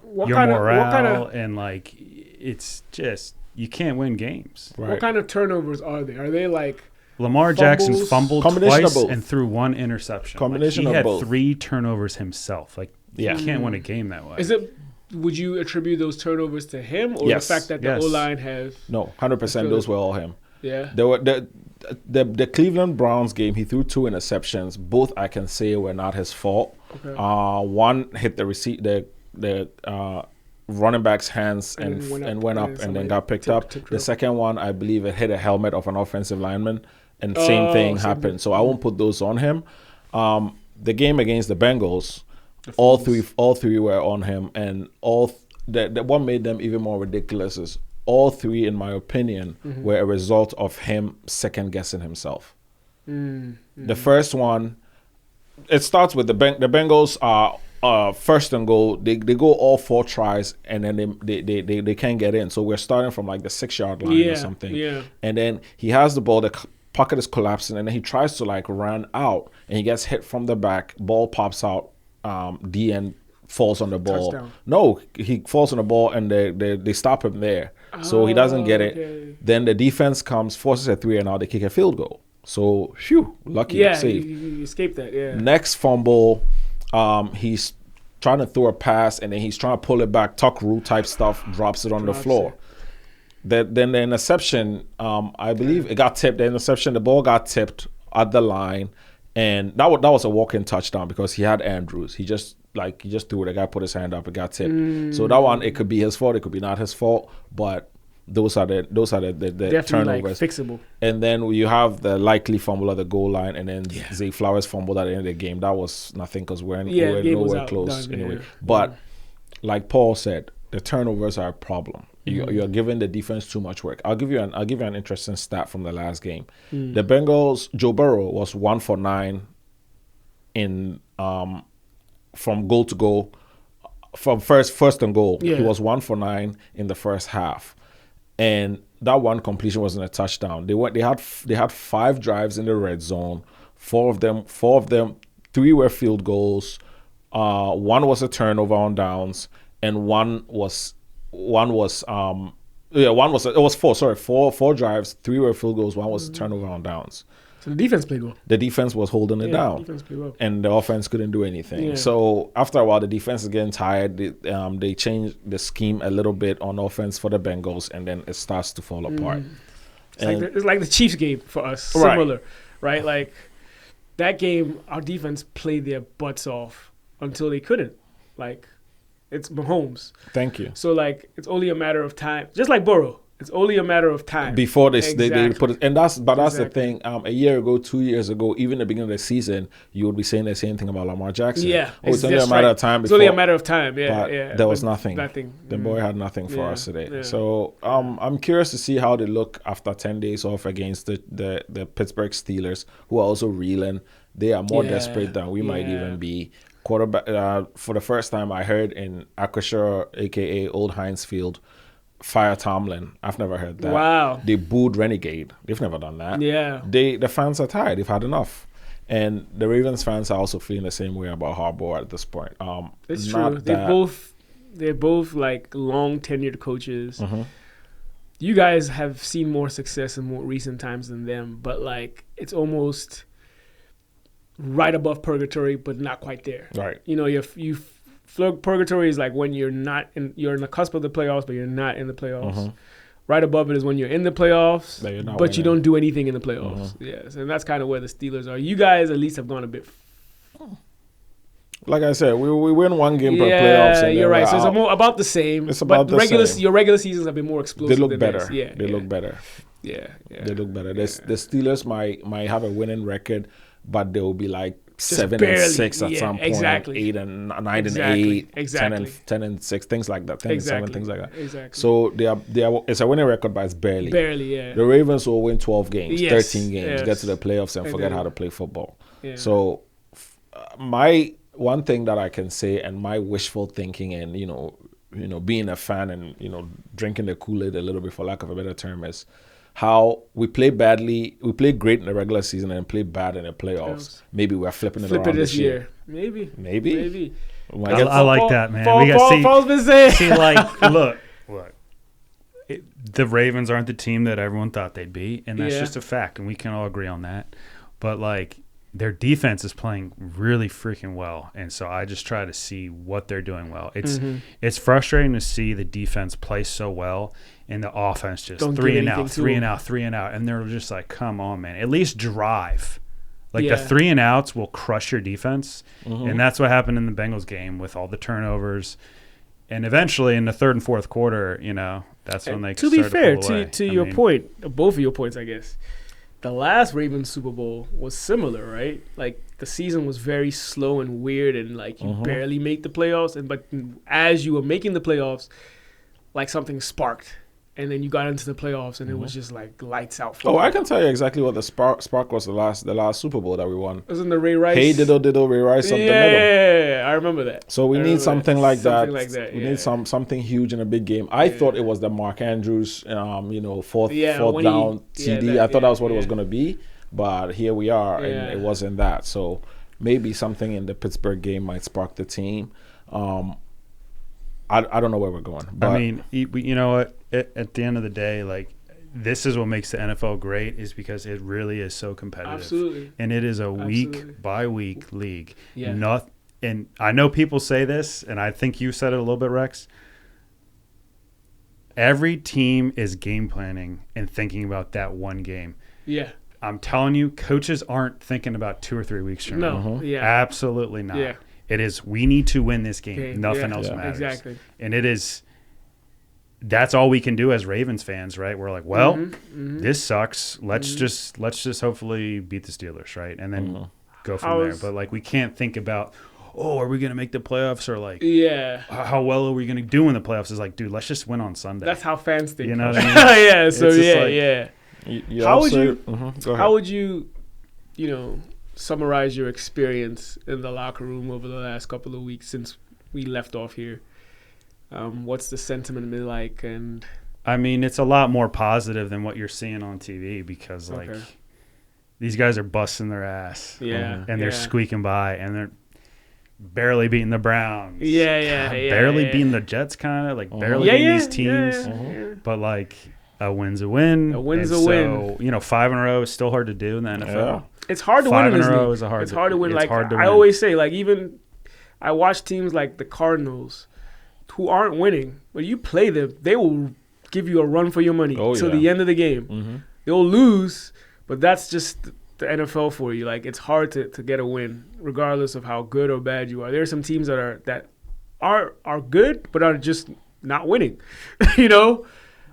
What your kind of morale. And, like, it's just, you can't win games. Right. what kind of turnovers are they? Are they like Lamar Jackson fumbled Combination of twice both. and threw one interception. Combination he of had both. 3 turnovers himself. Like, Yeah. you can't win a game that way. Is it? Would you attribute those turnovers to him or Yes. the fact that the Yes. O-line has? No, 100%. Those were all him. Yeah. There were the Cleveland Browns game. He threw 2 interceptions. Both I can say were not his fault. Okay. One hit the running back's hands And and then went up and then got picked up. The second one, I believe, it hit a helmet of an offensive lineman, and same thing happened. So I won't put those on him. The game against the Bengals, all three were on him, and what made them even more ridiculous is all 3, in my opinion, were a result of him second guessing himself. The first one, it starts with the Bengals are first and goal. They go all 4 tries and then they can't get in. So we're starting from like the 6-yard line or something. Yeah. And then he has the ball. The pocket is collapsing, and then he tries to like run out, and he gets hit from the back. Ball pops out. DN falls on the ball. Touchdown. No, he falls on the ball, and they stop him there. So he doesn't get it. Okay. Then the defense comes, forces a 3, and now they kick a field goal. So, lucky save. You escaped that. Yeah. Next fumble, he's trying to throw a pass, and then he's trying to pull it back, tuck rule type stuff, drops it on the floor. Then the interception, I believe it got tipped. The interception, the ball got tipped at the line, and that was a walk-in touchdown because he had Andrews. He just threw it. The guy put his hand up. It got tipped. So that one, it could be his fault. It could be not his fault. But those are the Definitely turnovers. like fixable. And then you have the likely fumble at the goal line, and then Zay Flowers fumbled at the end of the game. That was nothing because we're nowhere close anyway. Yeah. But like Paul said, the turnovers are a problem. You're giving the defense too much work. I'll give you an interesting stat from the last game. The Bengals, Joe Burrow was 1 for 9 in from goal to goal, from first and goal. Yeah. He was 1 for 9 in the first half, and that one completion wasn't a touchdown. They had 5 drives in the red zone. 4 of them, 3 were field goals. 1 was a turnover on downs, and it was 4 drives, 3 were field goals, 1 was a turnover on downs. So the defense played well. The defense was holding it down, Defense played well. and the offense couldn't do anything. Yeah. So after a while, the defense is getting tired. They changed the scheme a little bit on offense for the Bengals, and then it starts to fall apart. It's like the Chiefs game for us, Right. similar, right? Like that game, our defense played their butts off until they couldn't. Like it's Mahomes, Thank you. so like it's only a matter of time. Just like Burrow, it's only a matter of time Before they Exactly. put it, and that's the Exactly. thing. A year ago, 2 years ago, even the beginning of the season, you would be saying the same thing about Lamar Jackson. Yeah, it's only a that's matter right. of time. It's only a before- matter of time. Yeah, but yeah. there was But nothing. Nothing. The boy had nothing for Yeah, us today. yeah. So I'm curious to see how they look after 10 days off against the Pittsburgh Steelers, who are also reeling. They are more Yeah, desperate than we might yeah. even be. Quarterback for the first time I heard in Acrisure, aka Old Heinz Field, fire Tomlin. I've never heard that. Wow. They booed Renegade. They've never done that. Yeah. The fans are tired. They've had enough. And the Ravens fans are also feeling the same way about Harbaugh at this point. It's not true. that- They're both like long tenured coaches. Mhm. You guys have seen more success in more recent times than them, but like it's almost right above purgatory, but not quite there. Right. You know, purgatory is like when you're in the cusp of the playoffs, but you're not in the playoffs. Mhm. Right above it is when you're in the playoffs, But you're not but you winning. don't do anything in the playoffs. Yes, and that's kind of where the Steelers are. You guys at least have gone a bit. Like I said, we win one game per playoffs. And you're then right. we're So it's out. more about the same. It's about but the same. your regular seasons have been more They explosive. look than better. this. Yeah, They yeah, look better. Yeah, yeah. They look better. The Steelers might have a winning record, but they will be like 7 barely. and 6 at Yeah, some point. exactly. 8 and 9 Exactly. and 8. Exactly. 10 and 6. Things like that. 10 and 7. Things like that. Exactly. So they are. It's a winning record, but it's barely. Barely, yeah. The Ravens will win 12 games, Yes, 13 games, yes. get to the playoffs, and And forget then- how to play football. Yeah. So, my one thing that I can say, and my wishful thinking, and being a fan, and drinking the Kool-Aid a little bit, for lack of a better term, is how we play badly. We play great in the regular season and play bad in the playoffs. Maybe we're flipping it Flip around it this year. Maybe. Maybe. I like that, man. Paul's been saying. See, like, look. the Ravens aren't the team that everyone thought they'd be, and that's Yeah. just a fact, and we can all agree on that. But like their defense is playing really freaking well, and so I just try to see what they're doing well. It's frustrating to see the defense play so well, and the offense just Don't three give and anything out, to three them. and out, three and out, and they're just like, come on, man, at least drive. Like Yeah. the 3 and outs will crush your defense, and that's what happened in the Bengals game with all the turnovers. And eventually, in the third and fourth quarter, that's when they To be started fair, pull away. to I your mean, point, both of your points, I guess, the last Ravens Super Bowl was similar, right? Like the season was very slow and weird, and like you barely made the playoffs. But as you were making the playoffs, like something sparked, and then you got into the playoffs, and it was just like lights out. Oh, I can tell you exactly what the spark was the last Super Bowl that we won. Wasn't the Ray Rice? Hey diddle Ray Rice up the middle. Yeah, I remember that. So we I need remember something like that. Something like that. We yeah. need something huge in a big game. I thought it was the Mark Andrews, fourth when down he- TD. I thought that was what it was yeah. going to be, but here we are, Yeah. and it wasn't that. So maybe something in the Pittsburgh game might spark the team. I don't know where we're going. But I mean, you know what? At the end of the day, like this is what makes the NFL great, is because it really is so competitive. Absolutely. And it is a Absolutely. week by week league. Yeah. And I know people say this, and I think you said it a little bit, Rex. Every team is game planning and thinking about that one game. Yeah. I'm telling you, coaches aren't thinking about 2 or 3 weeks from now. No. Yeah. Absolutely not. Yeah. It is, we need to win this game. Okay, Nothing yeah, else yeah. matters. Exactly. And it is, that's all we can do as Ravens fans, right? We're like, well, this sucks. Let's just hopefully beat the Steelers, right? And then go from there. But like, we can't think about, oh, are we going to make the playoffs, or like, Yeah. how well are we going to do in the playoffs? Is like, dude, let's just win on Sunday. That's how fans think. You know what I mean? Yeah. So It's just like- yeah. How would you- Go ahead. How would you, summarize your experience in the locker room over the last couple of weeks since we left off here? What's the sentiment been like? And I mean, it's a lot more positive than what you're seeing on TV, because like Okay. these guys are busting their ass. yeah, And they're squeaking by, and they're barely beating the Browns. Yeah. Barely beating the Jets, kind of like barely beating these teams. Yeah. But like a win's a win. A win's And a so, win. 5 in a row is still hard to do in the NFL. Yeah. It's hard to 5 win in in a this row league. is a hard. It's hard to win. It's Like hard to I win. always say, like even I watch teams like the Cardinals who aren't winning. When you play them, they will give you a run for your money till the end of the game. They'll lose, but that's just the NFL for you. Like it's hard to get a win, regardless of how good or bad you are. There are some teams that are good, but are just not winning.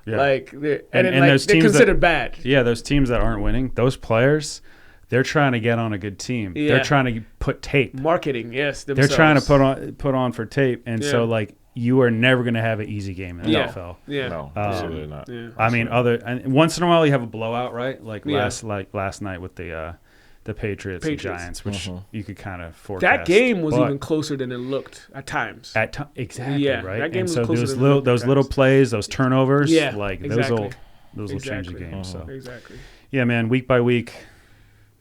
Yeah. Like they're, And then, like, those they're teams considered bad. Yeah, those teams that aren't winning, those players, they're trying to get on a good team. Yeah. They're trying to put tape. Marketing, yes. They're trying to themselves. put on for tape, and Yeah. so like you are never going to have an easy game in the Yeah. NFL. Yeah. No, absolutely not. Yeah. I mean, and once in a while you have a blowout, right? Like Yeah. last night with the Patriots and Patriots. Giants, which you could kind of forecast. That game was But even closer than it looked at times. exactly, Yeah, right. that game and was so closer those than it little looked at those little times. plays, those turnovers, Yeah, like exactly. those will change the Exactly. game. So Exactly. yeah, man, week by week.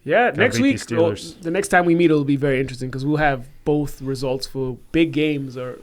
Yeah, next beat week, the Steelers. the next time we meet, it'll be very interesting because we'll have both results for big games, or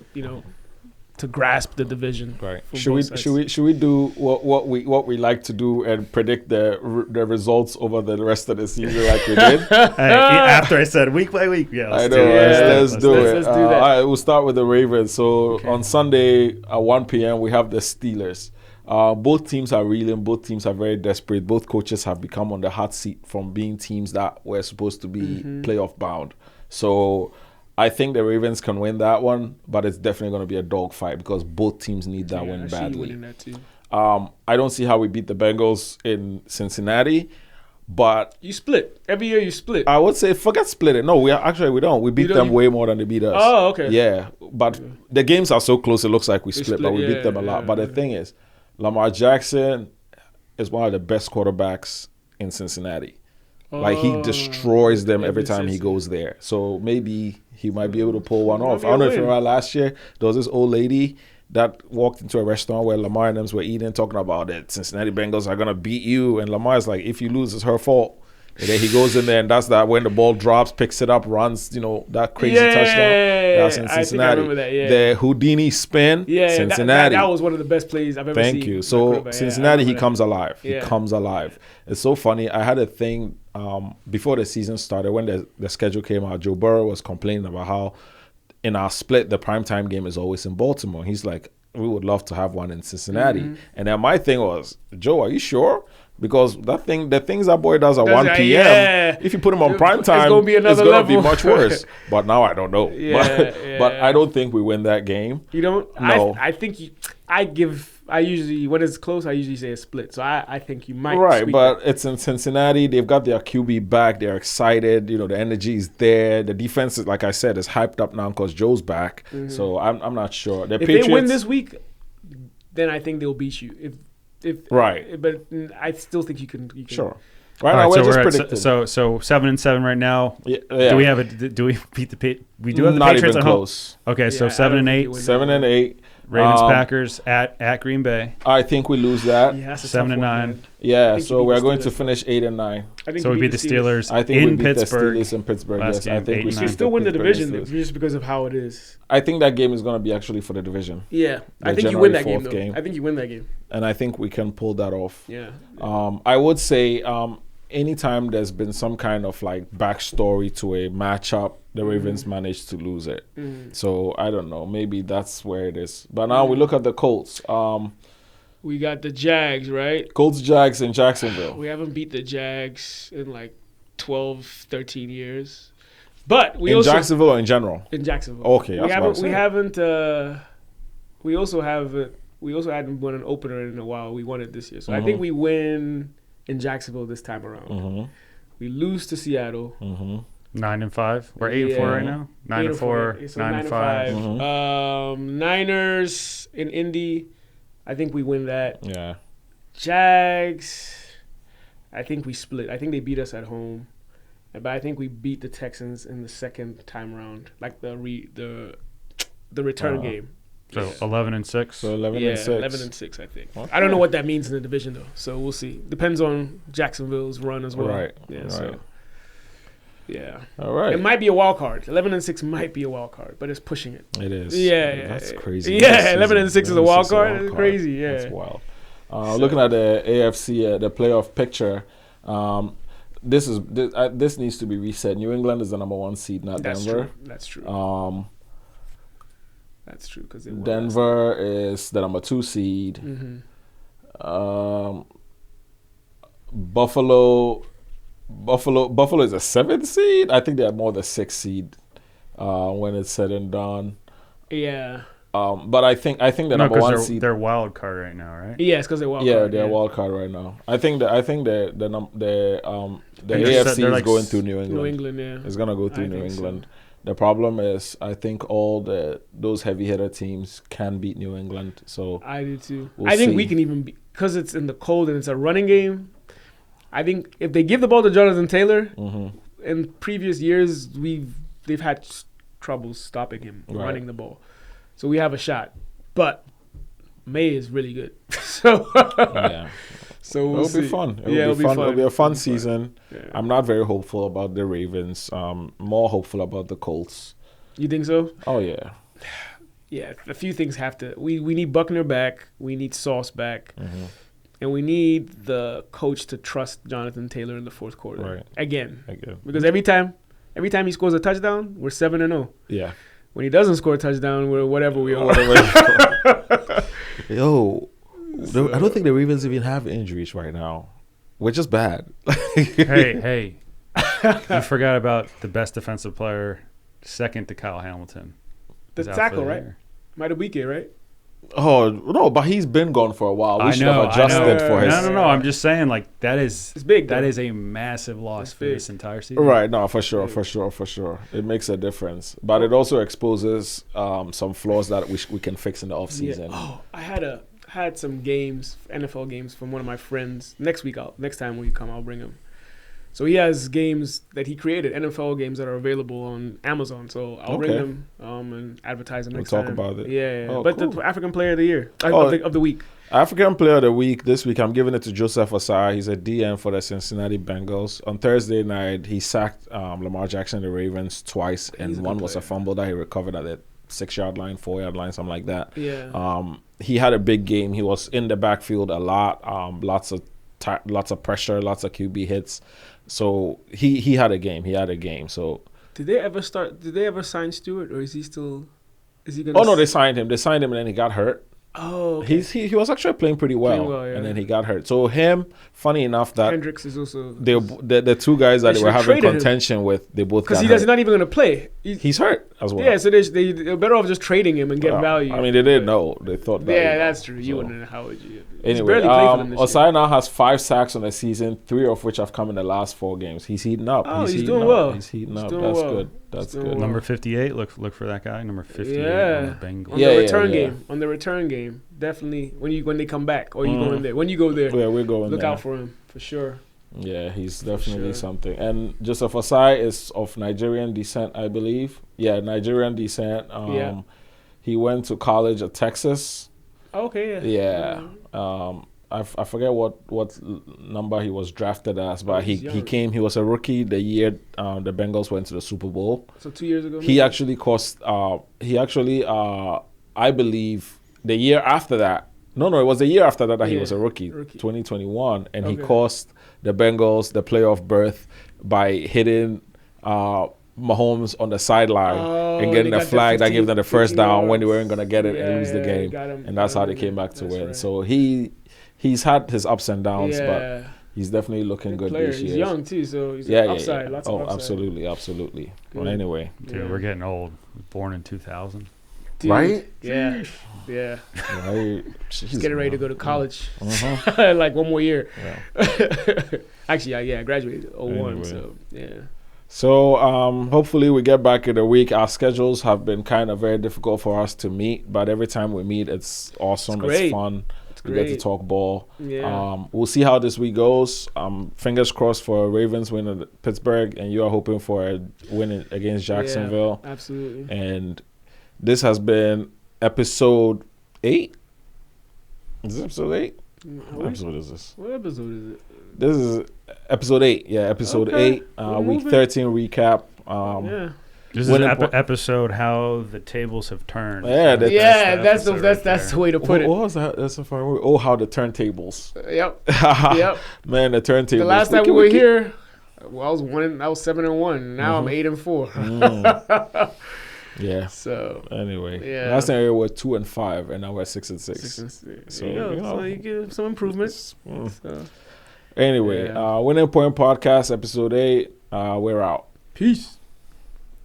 to grasp the division. Right. from Should we both sides. should we do what we like to do and predict the results over the rest of the season like we did? After I said week by week, yeah, I let's know. do it. Let's do it. Let's do that. All right, we'll start with the Ravens. So on Sunday at 1 p.m. we have the Steelers. Both teams are reeling. Both teams are very desperate. Both coaches have become on the hot seat from being teams that were supposed to be playoff bound. So I think the Ravens can win that one, but it's definitely going to be a dogfight because both teams need that win I see you badly. winning that too. I don't see how we beat the Bengals in Cincinnati, but You split every year. You split. I would say forget split it. No, we don't. We beat don't- them you- way more than they beat us. Oh, okay. Yeah, but the games are so close. It looks like we split, split, but we yeah, beat them a lot. yeah, But the yeah. thing is, Lamar Jackson is one of the best quarterbacks in Cincinnati. Like he destroys them every time he goes there. So maybe he might be able to pull one off. I don't know if you remember last year, there was this old lady that walked into a restaurant where Lamar and them were eating, talking about it. Cincinnati Bengals are gonna beat you, and Lamar's like, if you lose, it's her fault. And then he goes in there and does that when the ball drops, picks it up, runs, that crazy touchdown. That's in Cincinnati. I think I remember that, yeah. The Houdini spin, Cincinnati. That was one of the best plays I've ever seen. Thank you. So Cincinnati, he comes alive. He comes alive. It's so funny. I had a thing before the season started, when the schedule came out, Joe Burrow was complaining about how in our split, the primetime game is always in Baltimore. He's like, we would love to have one in Cincinnati. Mm-hmm. And then my thing was, Joe, are you sure? Because the things that boy does at 1 p.m., if you put him on prime time, it's going to be much worse. But now I don't know. But I don't think we win that game. You don't? No. I think I usually, when it's close, I usually say a split. So I think you might. Right, but it's in Cincinnati. They've got their QB back. They're excited. The energy is there. The defense, is, like I said, is hyped up now because Joe's back. Mm-hmm. So I'm not sure. If Patriots, they win this week, then I think they'll beat you. Right, but I still think you can. Sure. Right now, we're just predicting. So 7-7 right now. Yeah. Do we have do we beat the We do have the not Patriots even at close. Home. Okay, so 7-8. 7-8. Ravens Packers at Green Bay. I think we lose that. Yeah, 7-9. Yeah, so we're going to finish 8-9. So we beat the Steelers. I think in we beat Pittsburgh. The Steelers in Pittsburgh. Yes, I think we still win the division just because of how it is. I think that game is going to be actually for the division. Yeah, I think you win that game, though. I think you win that game, and I think we can pull that off. Yeah. I would say anytime there's been some kind of like backstory to a matchup, the Ravens managed to lose it. So I don't know. Maybe that's where it is. But now we look at the Colts. We got the Jags, right? Colts, Jags in Jacksonville. We haven't beat the Jags in like 12, 13 years. But we in Jacksonville or in general? In Jacksonville. Okay, we also hadn't won an opener in a while. We won it this year. So I think we win in Jacksonville this time around. We lose to Seattle. 9-5. We're 8-4 right now. 9-4. 9-5. Niners in Indy. I think we win that. Yeah. Jags. I think we split. I think they beat us at home, but I think we beat the Texans in the second time around, like the return game. So 11-6. So 11-6. 11-6. I think. Okay. I don't know what that means in the division though. So we'll see. Depends on Jacksonville's run as well. Right. Yeah. Right. So. Yeah. All right. It might be a wild card. 11-6 might be a wild card, but it's pushing it. It is. Yeah. That's crazy. Yeah. 11-6 is a wild card. It's crazy. Yeah. That's wild. Looking at the AFC, the playoff picture, this needs to be reset. New England is the number 1 seed, not Denver. That's true. That's true because Denver is the number 2 seed. Buffalo is a 7th seed. I think they're more the 6th seed when it's said and done. Yeah. But I think the number 1 seed. They're wild card right now, right? Yeah, it's because they're wild card. Yeah, they're wild card right now. I think the AFC is going through New England. New England, yeah. It's gonna go through New England. So. The problem is, I think all those heavy hitter teams can beat New England. So I do too. I think we can even because it's in the cold and it's a running game. I think if they give the ball to Jonathan Taylor, in previous years they've had trouble stopping him running the ball, so we have a shot. But May is really good, so yeah. So it'll be fun. It'll be fun. It'll be a fun season. Yeah. I'm not very hopeful about the Ravens. More hopeful about the Colts. You think so? Oh yeah. Yeah, a few things have to. We need Buckner back. We need Sauce back. And we need the coach to trust Jonathan Taylor in the fourth quarter. Right. Again. Because every time he scores a touchdown, we're 7-0. Yeah. When he doesn't score a touchdown, we're whatever we are. Yo, I don't think the Ravens even have injuries right now, which is bad. Hey. You forgot about the best defensive player, second to Kyle Hamilton. The tackle, right? Madubuike, right? Oh, no, but he's been gone for a while. We should have adjusted for his... No. I'm just saying, like, it's big. That is a massive loss for this entire season. Right, no, for sure. It makes a difference. But it also exposes some flaws that we can fix in the offseason. Yeah. Oh, I had some games, NFL games, from one of my friends. Next time when you come, I'll bring him. So he has games that he created, NFL games that are available on Amazon. So I'll bring them and advertise them next time. We'll talk about it. Yeah. Oh, but cool. the African Player of the Year, of the week. African Player of the Week this week, I'm giving it to Joseph Osai. He's a DM for the Cincinnati Bengals. On Thursday night, he sacked Lamar Jackson and the Ravens twice, and one was a fumble that he recovered at the 6-yard line, 4-yard line, something like that. Yeah. He had a big game. He was in the backfield a lot, lots of pressure, lots of QB hits. So he had a game. So Did they ever sign Stewart, or is he still? Is he gonna? Oh no, they signed him, and then he got hurt. Oh, okay. He was actually playing pretty well, yeah. and then he got hurt. So him, funny enough that Hendricks is also the two guys that they were having contention with, they both got hurt. Because he's not even going to play. He's hurt as well. Yeah, so they're better off just trading him and getting value. I mean, they didn't know. They thought that. Yeah, that's true. You wouldn't know. How would you? Anyway, Osai now has 5 sacks on the season, 3 of which have come in the last 4 games. He's heating up. Oh, he's doing well. He's heating up. That's good. That's good. Number 58. Look for that guy. Number 58 on the Bengals. On the return game. On the return game, definitely when they come back or you go in there. When you go there, yeah, we're going. Look out for him for sure. Yeah, he's definitely something. And Joseph Osai is of Nigerian descent, I believe. Yeah, Nigerian descent. He went to college at Texas. Okay. Yeah. I forget what number he was drafted as, but he came. He was a rookie the year the Bengals went to the Super Bowl. So 2 years ago. He actually cost. I believe the year after that. No, it was the year after that he was a rookie. 2021, and he cost the Bengals the playoff berth by hitting Mahomes on the sideline and getting the flag that gave them the first down when they weren't going to get it and lose the game. And that's how they came back to win. Right. So he's had his ups and downs, but he's definitely looking good this year. He's young too, so he's upside. Lots of upside. Absolutely. Well, anyway. Dude, we're getting old. Born in 2000. Dude, right? Yeah. Right. Just getting ready to go to college. Like 1 more year. Yeah. Actually, I graduated 01, anyway. So yeah. So hopefully we get back in a week. Our schedules have been kind of very difficult for us to meet, but every time we meet, it's awesome. It's fun. We get to talk ball. Yeah. We'll see how this week goes. Fingers crossed for a Ravens win at Pittsburgh, and you are hoping for a win against Jacksonville. Yeah, absolutely. And this has been episode 8. Is this episode 8? What episode is this? What episode is it? This is episode 8. Yeah, episode 8. Week 13 recap. This is episode how the tables have turned. Yeah, that's the way to put it. What was that? That's a fun word. Oh, how the turntables. Yep. Man, the turntables. The last time we were here, I was 7-1. Now I'm 8-4. Yeah. So anyway, last time we were 2-5, and now we're 6-6. So you get some improvements. So. Anyway, Winning Point Podcast, episode 8. We're out. Peace.